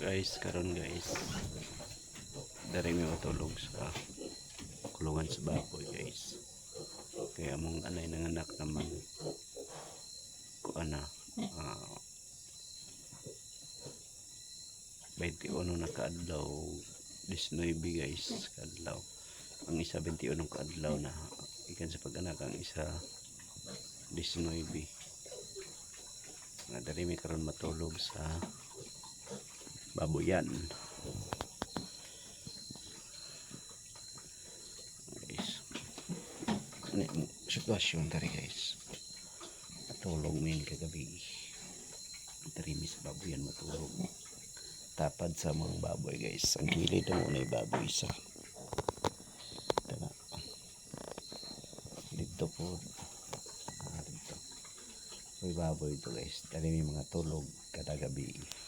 Guys, karon guys, dari mi matulog sa kulungan sa baboy guys. Kaya among anay nanganak naman ko ana 21 na kaadlaw, 19 guys kaadlaw. Ang isa 21 kaadlaw na ikan sa pag-anak, ang isa 19. Nga dari mi karon matulog sa baboyan guys. Ano yung sitwasyon dari guys, matulog min kagabi dari mi sa baboyan matulog tapad sa mga baboy guys. Ang gilid na muna yung baboy isa dito po dito may baboy ito guys. Dari mi mga tulog kada gabi.